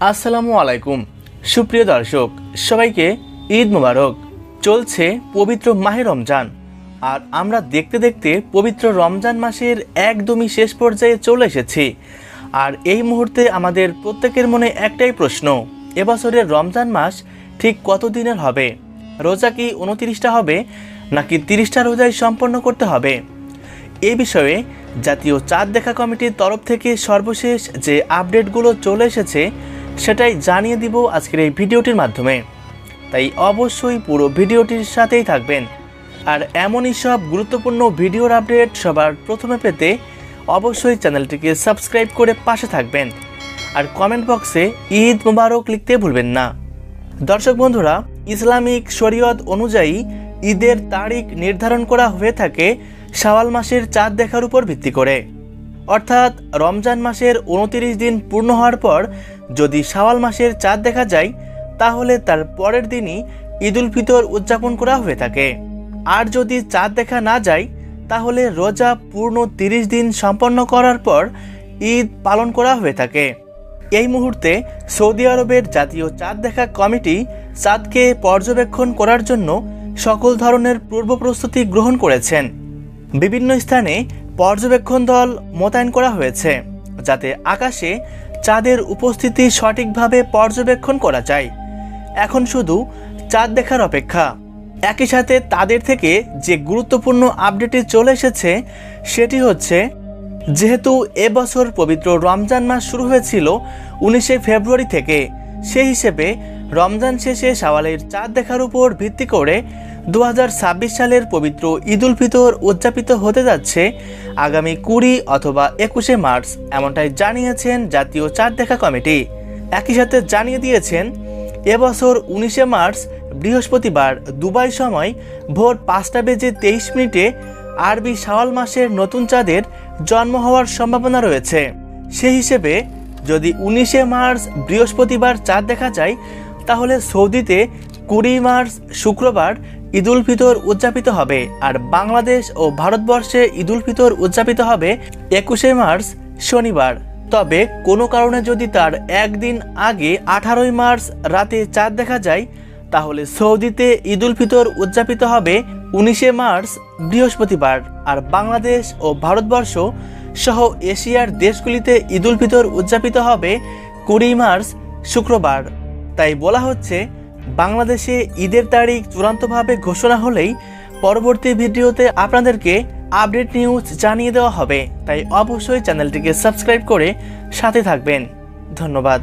আসসালামু আলাইকুম সুপ্রিয় দর্শক, সবাইকে ঈদ মোবারক। চলছে পবিত্র মাহে রমজান, আর আমরা দেখতে দেখতে পবিত্র রমজান মাসের একদমই শেষ পর্যায়ে চলে এসেছি। আর এই মুহূর্তে আমাদের প্রত্যেকের মনে একটাই প্রশ্ন, এবছরের রমজান মাস ঠিক কত দিনের হবে? রোজা কি 29টা হবে নাকি 30টা রোজাই সম্পন্ন করতে হবে? এই বিষয়ে জাতীয় চাঁদ দেখা কমিটির তরফ থেকে সর্বশেষ যে আপডেটগুলো চলে এসেছে সেটাই জানিয়ে দিব আজকের এই ভিডিওটির মাধ্যমে। তাই অবশ্যই পুরো ভিডিওটির সাথেই থাকবেন। আর এমনই সব গুরুত্বপূর্ণ ভিডিওর আপডেট সবার প্রথমে পেতে অবশ্যই চ্যানেলটিকে সাবস্ক্রাইব করে পাশে থাকবেন। আর কমেন্ট বক্সে ঈদ মোবারক লিখতে ভুলবেন না। দর্শক বন্ধুরা, ইসলামিক শরীয়ত অনুযায়ী ঈদের তারিখ নির্ধারণ করা হয়ে থাকে শাওয়াল মাসের চাঁদ দেখার উপর ভিত্তি করে। অর্থাৎ রমজান মাসের 29 দিন পূর্ণ হওয়ার পর যদি শাওয়াল মাসের চাঁদ দেখা যায়, তাহলে তার পরের দিনই ঈদ উল ফিতর উদযাপন করা হয়ে থাকে। আর যদি চাঁদ দেখা না যায়, তাহলে রোজা পূর্ণ 30 দিন সম্পন্ন করার পর ঈদ পালন করা হয়ে থাকে। এই মুহূর্তে সৌদি আরবের জাতীয় চাঁদ দেখা কমিটি চাঁদকে পর্যবেক্ষণ করার জন্য সকল ধরনের পূর্ব প্রস্তুতি গ্রহণ করেছেন। বিভিন্ন স্থানে পর্যবেক্ষণ দল মোতায়েন করা হয়েছে, যাতে আকাশে চাঁদের উপস্থিতি সঠিকভাবে পর্যবেক্ষণ করা যায়। এখন শুধু চাঁদ দেখার অপেক্ষা। একই সাথে তাদের থেকে যে গুরুত্বপূর্ণ আপডেটটি চলে এসেছে সেটি হচ্ছে, যেহেতু এবছর পবিত্র রমজান মাস শুরু হয়েছিল 19শে ফেব্রুয়ারি থেকে, সেই হিসেবে রমজান শেষে শাওয়ালের চাঁদ দেখার উপর ভিত্তি করে 2026 সালের পবিত্র ঈদ উল ফিতর উদযাপিত হতে যাচ্ছে আগামী 20 অথবা 21শে মার্চ, এমনটাই জানিয়েছেন জাতীয় চাঁদ দেখা কমিটি। একই সাথে জানিয়ে দিয়েছেন, এবছর 19শে মার্চ বৃহস্পতিবার দুবাই সময় ভোর 5:23 আরবি শাওয়াল মাসের নতুন চাঁদের জন্ম হওয়ার সম্ভাবনা রয়েছে। সেই হিসেবে যদি 19শে মার্চ বৃহস্পতিবার চাঁদ দেখা যায়, তাহলে সৌদিতে 20 মার্চ শুক্রবার ঈদ উল ফিতর উদযাপিত হবে। আর বাংলাদেশ ও ভারতবর্ষে ঈদ উল ফিতর উদযাপিত হবে 21শে মার্চ শনিবার। তবে কোনো কারণে যদি তার একদিন আগে 18ই মার্চ রাতে চাঁদ দেখা যায়, তাহলে সৌদিতে ঈদ উল ফিতর উদযাপিত হবে 19শে মার্চ বৃহস্পতিবার। আর বাংলাদেশ ও ভারতবর্ষ সহ এশিয়ার দেশগুলিতে ঈদ উল ফিতর উদযাপিত হবে 20 মার্চ শুক্রবার। তাই বলা হচ্ছে, বাংলাদেশে ঈদের তারিখ চূড়ান্তভাবে ঘোষণা হলেই পরবর্তী ভিডিওতে আপনাদেরকে আপডেট নিউজ জানিয়ে দেওয়া হবে। তাই অবশ্যই চ্যানেলটিকে সাবস্ক্রাইব করে সাথে থাকবেন। ধন্যবাদ।